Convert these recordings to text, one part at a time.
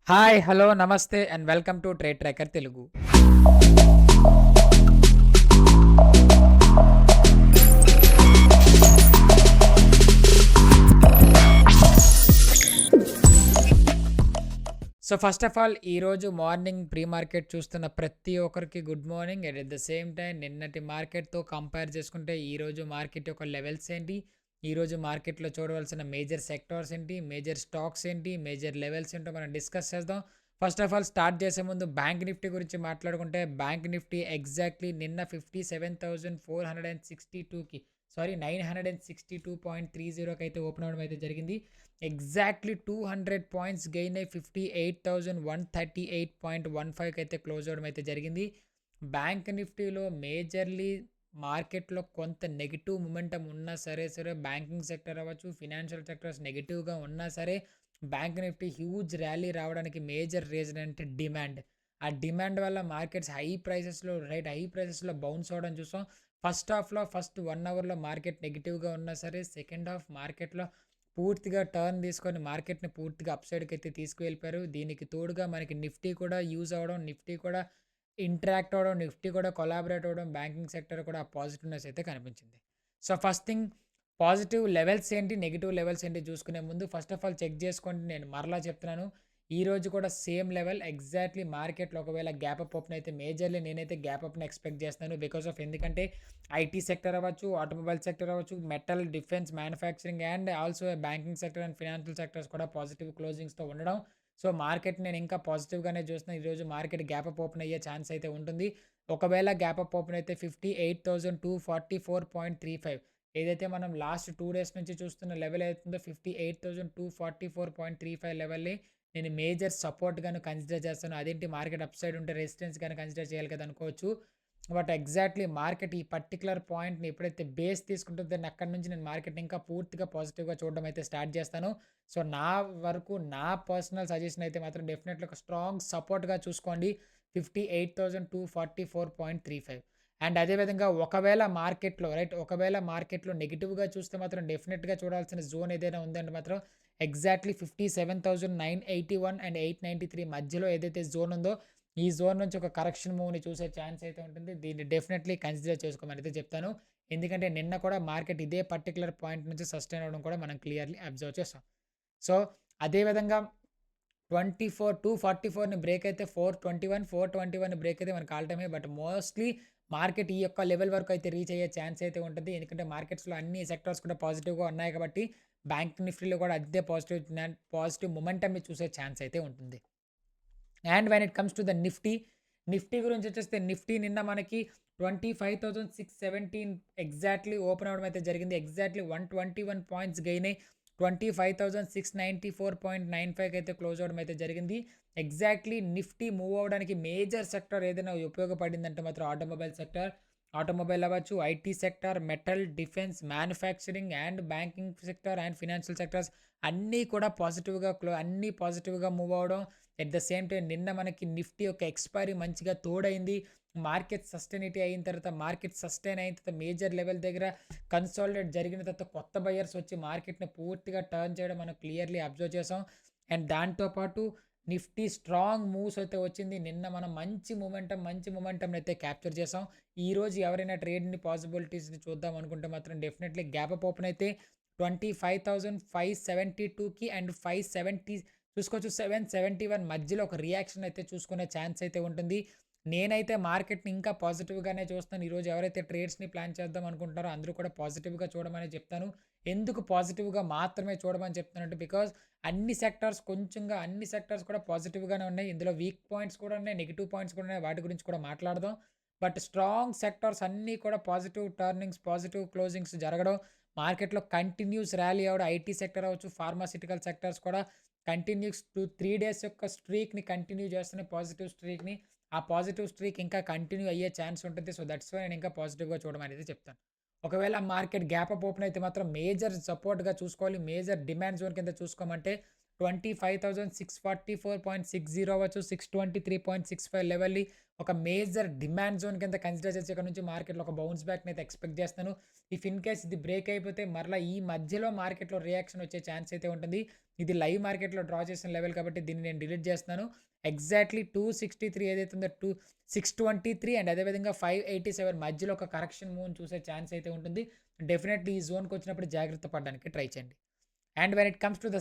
Hi! Hello! నమస్తే and welcome to trade tracker Telugu. So, first of all ఈరోజు morning pre market చూస్తున్న ప్రతి ఒక్కరికి good morning. And at the same time నిన్నటి మార్కెట్‌తో compare చేసుకుంటే ఈరోజు మార్కెట్ యొక్క లెవెల్స్ ఏంటి? ఈరోజు మార్కెట్‌లో చూడవలసిన మేజర్ సెక్టార్స్ ఏంటి? మేజర్ స్టాక్స్ ఏంటి? మేజర్ లెవెల్స్ ఏంటో మనం డిస్కస్ చేద్దాం. ఫస్ట్ ఆఫ్ ఆల్ స్టార్ట్ చేసే ముందు బ్యాంక్ నిఫ్టీ గురించి మాట్లాడుకుంటే బ్యాంక్ నిఫ్టీ ఎగ్జాక్ట్‌లీ నిన్న 57,462కి సారీ 962.30కి అయితే ఓపెన్ అవ్వడం అయితే జరిగింది. ఎగ్జాక్ట్‌లీ 200 పాయింట్స్ గెయిన్ అయ్యి 58,138.15కి అయితే క్లోజ్ అవ్వడం అయితే జరిగింది. బ్యాంక్ నిఫ్టీలో మేజర్‌లీ మార్కెట్‌లో కొంత నెగెటివ్ మొమెంటమ్ ఉన్నా సరే బ్యాంకింగ్ సెక్టర్ అవ్వచ్చు, ఫినాన్షియల్ సెక్టర్స్ నెగెటివ్‌గా ఉన్నా సరే బ్యాంక్ నిఫ్టీ హ్యూజ్ ర్యాలీ రావడానికి మేజర్ రీజన్ అంటే డిమాండ్. ఆ డిమాండ్ వల్ల మార్కెట్స్ హై ప్రైసెస్‌లో బౌన్స్ అవ్వడం చూసాం. ఫస్ట్ హాఫ్‌లో ఫస్ట్ 1 అవర్‌లో మార్కెట్ నెగెటివ్‌గా ఉన్నా సరే సెకండ్ హాఫ్ మార్కెట్‌లో పూర్తిగా టర్న్ తీసుకొని మార్కెట్‌ని పూర్తిగా అప్ సైడ్‌కైతే తీసుకువెళ్ళిపోయారు. దీనికి తోడుగా మనకి నిఫ్టీ కూడా యూజ్ అవ్వడం, నిఫ్టీ కూడా ఇంటరాక్ట్ అవ్వడం, నిఫ్టీ కూడా కొలాబరేట్ అవ్వడం, బ్యాంకింగ్ సెక్టర్ కూడా పాజిటివ్‌నెస్ అయితే కనిపించింది. So, first thing positive levels ఏంటి? నెగెటివ్ లెవెల్స్ ఏంటి? చూసుకునే ముందు ఫస్ట్ ఆఫ్ ఆల్ చెక్ చేసుకోండి. నేను మరలా చెప్తున్నాను. ఈరోజు కూడా సేమ్ లెవెల్ ఎగ్జాక్ట్‌లీ మార్కెట్‌లో ఒకవేళ గ్యాప్ అప్ ఓపెన్ అయితే మేజర్‌లీ నేనైతే గ్యాప్ అప్‌ని ఎక్స్‌పెక్ట్ చేస్తున్నాను. బికాస్ ఆఫ్ ఎందుకంటే ఐటీ సెక్టర్ అవ్వచ్చు, ఆటోమొబైల్ సెక్టర్ అవ్వచ్చు, metal, defence, manufacturing and also banking sector and financial sectors కూడా పాజిటివ్ క్లోజింగ్స్‌తో ఉండడం. సో, మార్కెట్ నేను ఇంకా పాజిటివ్‌గానే చూస్తున్నాను. ఈరోజు మార్కెట్ గ్యాప్ అప్ ఓపెన్ అయ్యే ఛాన్స్ అయితే ఉంటుంది. ఒకవేళ గ్యాప్ అప్ ఓపెన్ అయితే 58,244.35 ఏదైతే మనం లాస్ట్ 2 డేస్ నుంచి చూస్తున్న లెవెల్ అవుతుందో 58,244.35 లెవెల్‌ని నేను మేజర్ సపోర్ట్ గాను కన్సిడర్ చేస్తాను. అదేంటి మార్కెట్ అప్ సైడ్ ఉంటే రెసిస్టెన్స్ గాని కన్సిడర్ చేయాలి కదా అనుకోవచ్చు. బట్ ఎగ్జాక్ట్‌లీ మార్కెట్ ఈ పర్టిక్యులర్ పాయింట్‌ని ఎప్పుడైతే బేస్ తీసుకుంటుందో దాన్ని అక్కడి నుంచి నేను మార్కెట్‌ని ఇంకా పూర్తిగా పాజిటివ్‌గా చూడడం అయితే స్టార్ట్ చేస్తాను. సో, నా వరకు నా పర్సనల్ సజెషన్ అయితే మాత్రం డెఫినెట్‌లీ ఒక స్ట్రాంగ్ సపోర్ట్‌గా చూసుకోండి. 58,244.35 అండ్ అదే విధంగా ఒకవేళ మార్కెట్‌లో నెగెటివ్‌గా చూస్తే మాత్రం డెఫినిట్‌గా చూడాల్సిన జోన్ ఏదైనా ఉందంటే మాత్రం ఎగ్జాక్ట్‌లీ 57,981 అండ్ 893 మధ్యలో ఏదైతే జోన్ ఉందో, ఈ జోన్ నుంచి ఒక కరెక్షన్ మూవ్‌ని చూసే ఛాన్స్ అయితే ఉంటుంది. దీన్ని డెఫినెట్‌లీ కన్సిడర్ చేసుకోమని అయితే చెప్తాను. ఎందుకంటే నిన్న కూడా మార్కెట్ ఇదే పర్టిక్యులర్ పాయింట్ నుంచి సస్టైన్ అవ్వడం కూడా మనం క్లియర్‌లీ అబ్జర్వ్ చేసాం. సో, అదే విధంగా 244ని బ్రేక్ అయితే 421 బ్రేక్ అయితే మనకు ఆల్ టైమే. బట్ మోస్ట్‌లీ మార్కెట్ ఈ యొక్క లెవెల్ వరకు అయితే రీచ్ అయ్యే ఛాన్స్ అయితే ఉంటుంది. ఎందుకంటే మార్కెట్స్‌లో అన్ని సెక్టార్స్ కూడా పాజిటివ్‌గా ఉన్నాయి కాబట్టి బ్యాంక్ నిఫ్టీలో కూడా అదే పాజిటివ్ మొమెంటమ్‌ని చూసే ఛాన్స్ అయితే ఉంటుంది. And when it comes to the Nifty గురించి వచ్చేస్తే నిఫ్టీ నిన్న మనకి 25,617 ఎగ్జాక్ట్‌లీ ఓపెన్ అవ్వడం అయితే జరిగింది. ఎగ్జాక్ట్‌లీ 121 పాయింట్స్ గెయిన్ అయ్యి 25,694.95కి అయితే క్లోజ్ అవ్వడం అయితే జరిగింది. ఎగ్జాక్ట్‌లీ నిఫ్టీ మూవ్ అవ్వడానికి మేజర్ సెక్టార్ ఏదైనా ఉపయోగపడిందంటే మాత్రం ఆటోమొబైల్ సెక్టార్. ఆటోమొబైల్ అవ్వచ్చు, IT sector, metal, defence, manufacturing and banking sector and financial sectors అన్నీ పాజిటివ్‌గా మూవ్ అవ్వడం. ఎట్ ద సేమ్ టైమ్ నిన్న మనకి నిఫ్టీ యొక్క ఎక్స్‌పైరీ మంచిగా తోడైంది. మార్కెట్ సస్టైన్ అయిన తర్వాత మేజర్ లెవెల్ దగ్గర కన్సాలిడేట్ జరిగిన తర్వాత కొత్త బయర్స్ వచ్చి మార్కెట్‌ని పూర్తిగా టర్న్ చేయడం మనం క్లియర్‌లీ అబ్జర్వ్ చేసాం. అండ్ దాంతో పాటు నిఫ్టీ స్ట్రాంగ్ మూవ్స్ అయితే వచ్చింది. నిన్న మనం మంచి మొమెంటమ్‌ని అయితే క్యాప్చర్ చేసాం. ఈరోజు ఎవరైనా ట్రేడ్‌ని పాసిబిలిటీస్‌ని చూద్దాం అనుకుంటే మాత్రం డెఫినెట్‌లీ గ్యాప్ అప్ ఓపెన్ అయితే 25,572కి అండ్ 570 చూసుకోవచ్చు 771 మధ్యలో ఒక రియాక్షన్ అయితే చూసుకునే ఛాన్స్ అయితే ఉంటుంది. నేనైతే మార్కెట్‌ని ఇంకా పాజిటివ్‌గానే చూస్తున్నాను. ఈరోజు ఎవరైతే ట్రేడ్స్‌ని ప్లాన్ చేద్దాం అనుకుంటున్నారో అందరూ కూడా పాజిటివ్‌గా చూడమనే చెప్తాను. ఎందుకు పాజిటివ్‌గా మాత్రమే చూడమని చెప్తున్నానంటే బికాజ్ అన్ని సెక్టార్స్ కూడా పాజిటివ్‌గానే ఉన్నాయి. ఇందులో వీక్ పాయింట్స్ కూడా ఉన్నాయి. నెగెటివ్ పాయింట్స్ కూడా ఉన్నాయి. వాటి గురించి కూడా మాట్లాడదాం. బట్ స్ట్రాంగ్ సెక్టార్స్ అన్నీ కూడా పాజిటివ్ క్లోజింగ్స్ జరగడం, మార్కెట్‌లో కంటిన్యూస్ ర్యాలీ అవ్వడం, ఐటీ సెక్టర్ అవ్వచ్చు, ఫార్మాస్యూటికల్ సెక్టార్స్ కూడా కంటిన్యూస్ 3 డేస్ యొక్క స్ట్రీక్‌ని కంటిన్యూ చేస్తున్నాయి పాజిటివ్ స్ట్రీక్‌ని. ఆ పాజిటివ్ స్ట్రీక్ ఇంకా కంటిన్యూ అయ్యే ఛాన్స్ ఉంటుంది. సో, దట్స్ వై నేను ఇంకా పాజిటివ్‌గా చూడమనేది చెప్తాను. ఒకవేళ మార్కెట్ గ్యాప్ అప్ ఓపెన్ అయితే మాత్రం మేజర్ సపోర్ట్‌గా చూసుకోవాలి. మేజర్ డిమాండ్ జోన్ కింద చూసుకోమంటే 25,644.60 అవ్వచ్చు, 623.65 లెవెల్‌ని ఒక మేజర్ డిమాండ్ జోన్ కింద కన్సిడర్ చేసి ఇక్కడ నుంచి మార్కెట్‌లో ఒక బౌన్స్ బ్యాక్‌ని అయితే ఎక్స్‌పెక్ట్ చేస్తాను. ఇఫ్ ఇన్ కేస్ ఇది బ్రేక్ అయిపోతే మరలా ఈ మధ్యలో మార్కెట్‌లో రియాక్షన్ వచ్చే ఛాన్స్ అయితే ఉంటుంది. ఇది లైవ్ మార్కెట్‌లో డ్రా చేసిన లెవెల్ కాబట్టి దీన్ని నేను డిలీట్ చేస్తున్నాను. ఎగ్జాక్ట్‌లీ 263 ఏదైతే ఉందో 623 అండ్ అదేవిధంగా 587 మధ్యలో ఒక కరెక్షన్ మూవ్‌ని చూసే ఛాన్స్ అయితే ఉంటుంది. డెఫినెట్‌లీ ఈ జోన్‌కి వచ్చినప్పుడు జాగ్రత్త పడడానికి ట్రై చేయండి. And when it comes to the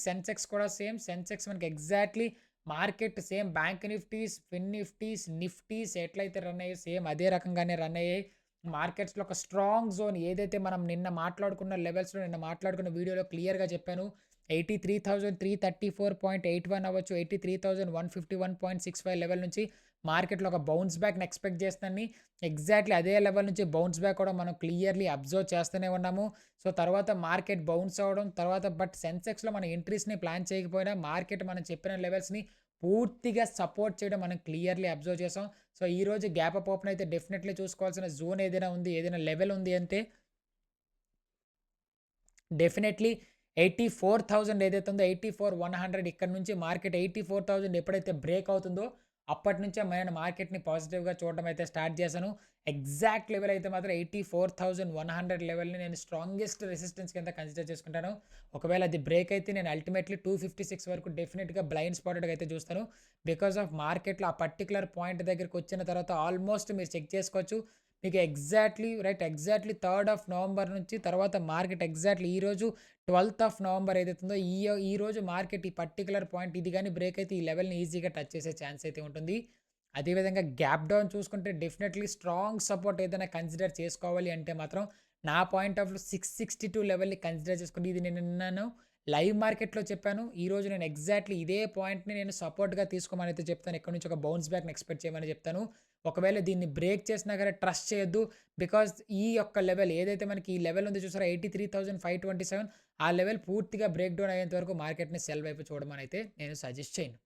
Sensex కూడా సేమ్. సెన్సెక్స్ మనకి exactly market same bank Niftys, fin Niftys, Niftys ఎట్లయితే రన్ అయ్యాయో సేమ్ అదే రకంగానే రన్ అయ్యాయి. మార్కెట్స్‌లో ఒక స్ట్రాంగ్ జోన్ ఏదైతే మనం నిన్న మాట్లాడుకున్న లెవెల్స్‌లో నిన్న మాట్లాడుకున్న వీడియోలో క్లియర్‌గా చెప్పాను. 83,334.81 అవ్వచ్చు, 83,151.65 లెవెల్ నుంచి మార్కెట్‌లో ఒక బౌన్స్ బ్యాక్‌ని ఎక్స్‌పెక్ట్ చేస్తానని ఎగ్జాక్ట్‌లీ అదే లెవెల్ నుంచి బౌన్స్ బ్యాక్ కూడా మనం క్లియర్‌లీ అబ్జర్వ్ చేస్తూనే ఉన్నాము. సో, తర్వాత మార్కెట్ బౌన్స్ అవ్వడం తర్వాత బట్ సెన్సెక్స్‌లో మన ఎంట్రీస్‌ని ప్లాన్ చేయకపోయినా మార్కెట్ మనం చెప్పిన లెవెల్స్‌ని పూర్తిగా సపోర్ట్ చేయడం మనం క్లియర్‌లీ అబ్జర్వ్ చేసాం. సో, ఈరోజు గ్యాప్ అప్ ఓపెన్ అయితే డెఫినెట్‌లీ చూసుకోవాల్సిన జోన్ ఏదైనా ఉంది, ఏదైనా లెవెల్ ఉంది అంటే డెఫినెట్‌లీ 84,000 ఏదైతే ఉందో 84,100 ఇక్కడ నుంచి మార్కెట్ 84,000 ఎప్పుడైతే బ్రేక్ అవుతుందో అప్పటి నుంచే నేను మార్కెట్‌ని పాజిటివ్‌గా చూడడం అయితే స్టార్ట్ చేశాను. ఎగ్జాక్ట్ లెవెల్ అయితే మాత్రం 84,100 లెవెల్‌ని నేను స్ట్రాంగెస్ట్ రెసిస్టెన్స్ కింద కన్సిడర్ చేసుకుంటాను. ఒకవేళ అది బ్రేక్ అయితే నేను అల్టిమేట్‌లీ 256 వరకు డెఫినిట్‌గా బ్లైండ్ స్పాటెడ్‌గా అయితే చూస్తాను. బికాస్ ఆఫ్ మార్కెట్‌లో ఆ పర్టిక్యులర్ పాయింట్ దగ్గరికి వచ్చిన తర్వాత ఆల్మోస్ట్ మీరు చెక్ చేసుకోవచ్చు. మీకు ఎగ్జాక్ట్‌లీ 3 ఆఫ్ నవంబర్ నుంచి తర్వాత మార్కెట్ ఎగ్జాక్ట్‌లీ ఈరోజు 12థ్ ఆఫ్ నవంబర్ ఏదైతే ఉందో ఈరోజు మార్కెట్ ఈ పర్టిక్యులర్ పాయింట్ ఇది గాని బ్రేక్ అయితే ఈ లెవెల్‌ని ఈజీగా టచ్ చేసే ఛాన్స్ అయితే ఉంటుంది. అదేవిధంగా గ్యాప్ డౌన్ చూసుకుంటే డెఫినెట్‌లీ స్ట్రాంగ్ సపోర్ట్ ఏదైనా కన్సిడర్ చేసుకోవాలి అంటే మాత్రం నా పాయింట్ ఆఫ్ వ్యూ 662 లెవెల్‌ని కన్సిడర్ చేసుకోండి. ఇది నేను లైవ్ మార్కెట్‌లో చెప్పాను. ఈరోజు నేను ఎగ్జాక్ట్‌లీ ఇదే పాయింట్‌ని నేను సపోర్ట్‌గా తీసుకోమని అయితే చెప్తాను. ఇక్కడ నుంచి ఒక బౌన్స్ బ్యాక్‌ని ఎక్స్‌పెక్ట్ చేయమని చెప్తాను. ఒకవేళ దీన్ని బ్రేక్ చేసినా గాని ట్రస్ట్ చేయొద్దు. బికాజ్ ఈ యొక్క లెవెల్ ఏదైతే మనకి ఈ లెవెల్ ఉంది చూసారా 83,527 ఆ లెవెల్ పూర్తిగా బ్రేక్ డౌన్ అయ్యేంత వరకు మార్కెట్‌ని సెల్ వైపు చూడమని అయితే నేను సజెస్ట్ చేయను.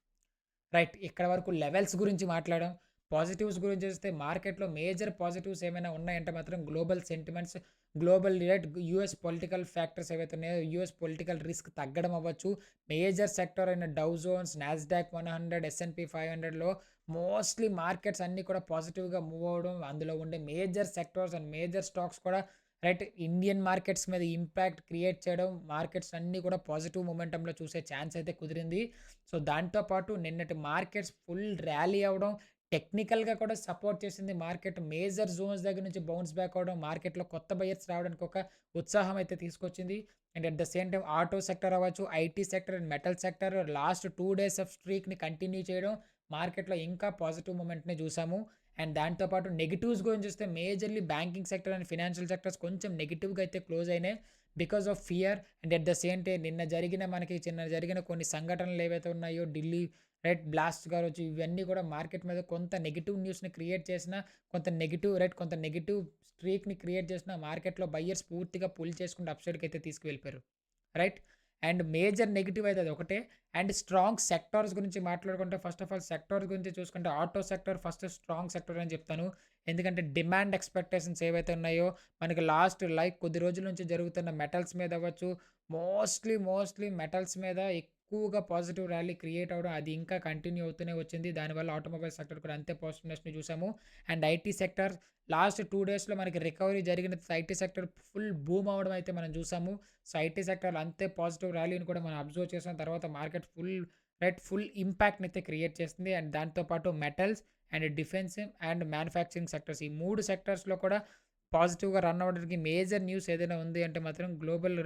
రైట్. ఇక్కడ వరకు లెవెల్స్ గురించి మాట్లాడాం. పాజిటివ్స్ గురించి చూస్తే మార్కెట్‌లో మేజర్ పాజిటివ్స్ ఏమైనా ఉన్నాయంటే మాత్రం global sentiments, global rate, US political factors ఏవైతే ఉన్నాయో యూఎస్ పొలిటికల్ రిస్క్ తగ్గడం అవ్వచ్చు. మేజర్ సెక్టార్ అయిన డౌ జోన్స్, నాస్డాక్ 100, ఎస్ఎన్‌పి 500లో మోస్ట్‌లీ మార్కెట్స్ అన్నీ కూడా పాజిటివ్‌గా మూవ్ అవ్వడం. అందులో ఉండే major sectors and major stocks కూడా రైట్ ఇండియన్ మార్కెట్స్ మీద ఇంపాక్ట్ క్రియేట్ చేయడం. మార్కెట్స్ అన్నీ కూడా పాజిటివ్ మొమెంటంలో చూసే ఛాన్స్ అయితే కుదిరింది. సో, దాంతో పాటు నిన్నటి మార్కెట్స్ ఫుల్ ర్యాలీ అవ్వడం, టెక్నికల్‌గా కూడా సపోర్ట్ చేసింది మార్కెట్. మేజర్ జోన్స్ దగ్గర నుంచి బౌన్స్ బ్యాక్ అవ్వడం, మార్కెట్‌లో కొత్త బయర్స్ రావడానికి ఒక ఉత్సాహం అయితే తీసుకొచ్చింది. And at the same time auto sector అవ్వచ్చు, IT sector and metal sector last 2 days of స్ట్రీక్‌ని కంటిన్యూ చేయడం, మార్కెట్‌లో ఇంకా పాజిటివ్ మొమెంట్‌ని చూసాము. అండ్ దాంతో పాటు నెగెటివ్స్ గురించి చూస్తే majorly banking sector and financial sectors కొంచెం నెగెటివ్‌గా అయితే క్లోజ్ అయినాయి. Because of fear and at the same time నిన్న జరిగిన కొన్ని సంఘటనలు ఏవైతే ఉన్నాయో ఢిల్లీ బ్లాస్ట్ కావచ్చు ఇవన్నీ కూడా మార్కెట్ మీద కొంత నెగెటివ్ న్యూస్‌ని క్రియేట్ చేసిన కొంత నెగెటివ్ స్ట్రీక్‌ని క్రియేట్ చేసిన మార్కెట్‌లో బయర్స్ పూర్తిగా పుల్ చేసుకుంటూ అప్ సైడ్‌కి అయితే తీసుకువెళ్ళిపోయారు. రైట్. అండ్ మేజర్ నెగెటివ్ అయితే అదొకటే. అండ్ స్ట్రాంగ్ సెక్టార్స్ గురించి మాట్లాడుకుంటే ఫస్ట్ ఆఫ్ ఆల్ సెక్టార్స్ గురించి చూసుకుంటే auto sector first strong sector అని చెప్తాను. ఎందుకంటే డిమాండ్ ఎక్స్‌పెక్టేషన్స్ ఏవైతే ఉన్నాయో మనకి లాస్ట్ కొద్ది రోజుల నుంచి జరుగుతున్న మెటల్స్ మీద అవ్వచ్చు, మోస్ట్‌లీ మెటల్స్ మీద ఎక్కువగా పాజిటివ్ ర్యాలీ క్రియేట్ అవ్వడం అది ఇంకా కంటిన్యూ అవుతూనే వచ్చింది. దానివల్ల ఆటోమొబైల్ సెక్టర్ కూడా అంతే పాజిటివ్‌నెస్‌ని చూసాము. అండ్ ఐటీ సెక్టర్ లాస్ట్ 2 డేస్‌లో మనకి రికవరీ జరిగిన ఐటీ సెక్టర్ ఫుల్ బూమ్ అవ్వడం అయితే మనం చూసాము. సో, ఐటీ సెక్టర్‌లో అంతే పాజిటివ్ ర్యాలీని కూడా మనం అబ్జర్వ్ చేసాం. తర్వాత మార్కెట్ ఫుల్ ఇంపాక్ట్‌ని అయితే క్రియేట్ చేస్తుంది. అండ్ దాంతో పాటు metals and defence and manufacturing sectors ఈ 3 సెక్టర్స్‌లో కూడా పాజిటివ్‌గా రన్ అవ్వడానికి మేజర్ న్యూస్ ఏదైనా ఉంది అంటే మాత్రం గ్లోబల్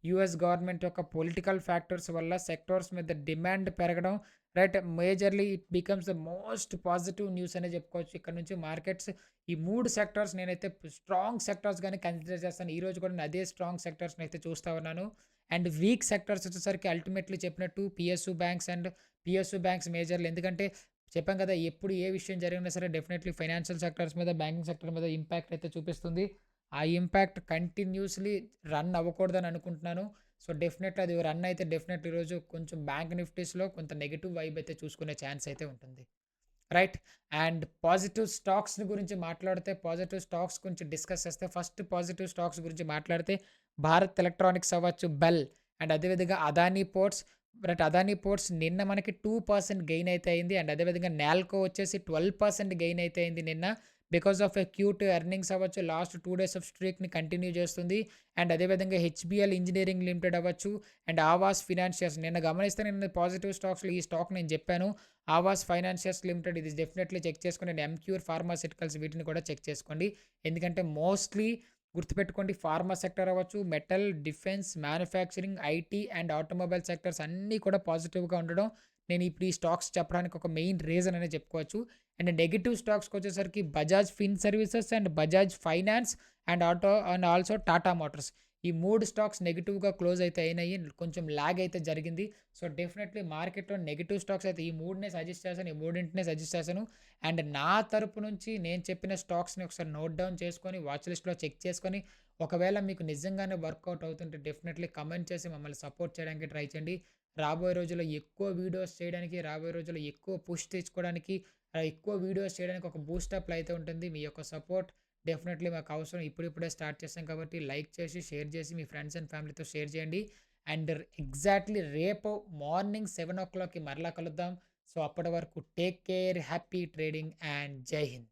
యూఎస్ గవర్నమెంట్ యొక్క పొలిటికల్ ఫ్యాక్టర్స్ వల్ల సెక్టార్స్ మీద డిమాండ్ పెరగడం majorly it becomes the most positive news అనే చెప్పుకోవచ్చు. ఇక్కడ నుంచి మార్కెట్స్ ఈ 3 సెక్టార్స్ నేనైతే స్ట్రాంగ్ సెక్టార్స్‌గానే కన్సిడర్ చేస్తాను. ఈరోజు కూడా నేను అదే స్ట్రాంగ్ సెక్టార్స్‌ని అయితే చూస్తా ఉన్నాను. అండ్ వీక్ సెక్టార్స్ వచ్చేసరికి అల్టిమేట్‌లీ చెప్పినట్టు పిఎస్యు బ్యాంక్స్ మేజర్‌లు ఎందుకంటే చెప్పాం కదా! ఎప్పుడు ఏ విషయం జరిగినా సరే డెఫినెట్‌లీ ఫైనాన్షియల్ సెక్టార్స్ మీద, బ్యాంకింగ్ సెక్టర్ మీద ఇంపాక్ట్ అయితే చూపిస్తుంది. ఆ ఇంపాక్ట్ కంటిన్యూస్‌లీ రన్ అవ్వకూడదని అనుకుంటున్నాను. సో, డెఫినెట్‌లీ అది రన్ అయితే డెఫినెట్‌లీ ఈరోజు కొంచెం బ్యాంక్ నిఫ్టీస్‌లో కొంత నెగెటివ్ వైబ్ అయితే చూసుకునే ఛాన్స్ అయితే ఉంటుంది. రైట్. అండ్ పాజిటివ్ స్టాక్స్‌ని గురించి మాట్లాడితే, పాజిటివ్ స్టాక్స్ గురించి డిస్కస్ చేస్తే ఫస్ట్ పాజిటివ్ స్టాక్స్ గురించి మాట్లాడితే భారత్ ఎలక్ట్రానిక్స్ అవ్వచ్చు, బెల్ అండ్ అదేవిధంగా Adani ports, but Adani ports నిన్న మనకి 2% గెయిన్ అయితే అయింది. అండ్ అదేవిధంగా నాల్కో వచ్చేసి 12% గెయిన్ అయితే అయింది నిన్న. Because of a cute earnings అవ్వచ్చు. లాస్ట్ 2 డేస్ ఆఫ్ స్ట్రీక్‌ని కంటిన్యూ చేస్తుంది. అండ్ అదేవిధంగా హెచ్‌బీఎల్ ఇంజినీరింగ్ లిమిటెడ్ అవ్వచ్చు. అండ్ ఆవాస్ ఫినాన్షియర్స్ నిన్న గమనిస్తే నిన్న పాజిటివ్ స్టాక్స్‌లో ఈ స్టాక్ నేను చెప్పాను. ఆవాస్ ఫైనాన్షియర్స్ లిమిటెడ్ ఇది డెఫినెట్లీ చెక్ చేసుకోండి. అండ్ ఎంక్యూర్ ఫార్మాస్యూటికల్స్ వీటిని కూడా చెక్ చేసుకోండి. ఎందుకంటే మోస్ట్‌లీ గుర్తుపెట్టుకోండి, ఫార్మా సెక్టర్ అవ్వచ్చు, metal, defence, manufacturing, IT and automobile sectors అన్నీ కూడా పాజిటివ్‌గా ఉండడం నేను ఇప్పుడు ఈ స్టాక్స్ చెప్పడానికి ఒక మెయిన్ రీజన్ అనే చెప్పుకోవచ్చు. అండ్ నెగెటివ్ స్టాక్స్‌కి వచ్చేసరికి Bajaj fin services and Bajaj finance and auto and also Tata motors. ఈ 3 స్టాక్స్ నెగెటివ్‌గా క్లోజ్ అయితే అయినాయి. కొంచెం లాగ్ అయితే జరిగింది. సో, డెఫినెట్‌లీ మార్కెట్‌లో నెగెటివ్ స్టాక్స్ అయితే ఈ 3నే సజెస్ట్ చేశాను. ఈ మూడింటినే సజెస్ట్ చేశాను. అండ్ నా తరపు నుంచి నేను చెప్పిన స్టాక్స్‌ని ఒకసారి నోట్ డౌన్ చేసుకొని, వాచ్ లిస్ట్‌లో చెక్ చేసుకొని, ఒకవేళ మీకు నిజంగానే వర్కౌట్ అవుతుంటే డెఫినెట్‌లీ కమెంట్ చేసి మమ్మల్ని సపోర్ట్ చేయడానికి ట్రై చేయండి. రాబోయే రోజుల్లో ఎక్కువ వీడియోస్ చేయడానికి, రాబోయే రోజుల్లో ఎక్కువ పుష్ తెచ్చుకోవడానికి, ఎక్కువ వీడియోస్ చేయడానికి ఒక బూస్టప్‌లో అయితే ఉంటుంది. మీ యొక్క సపోర్ట్ డెఫినెట్‌లీ మాకు అవసరం. ఇప్పుడిప్పుడే స్టార్ట్ చేశాం కాబట్టి లైక్ చేసి, షేర్ చేసి మీ ఫ్రెండ్స్ అండ్ ఫ్యామిలీతో షేర్ చేయండి. అండ్ ఎగ్జాక్ట్‌లీ రేపు మార్నింగ్ 7:00కి మరలా కలుద్దాం. సో, అప్పటి వరకు take care, happy trading and జై హింద్.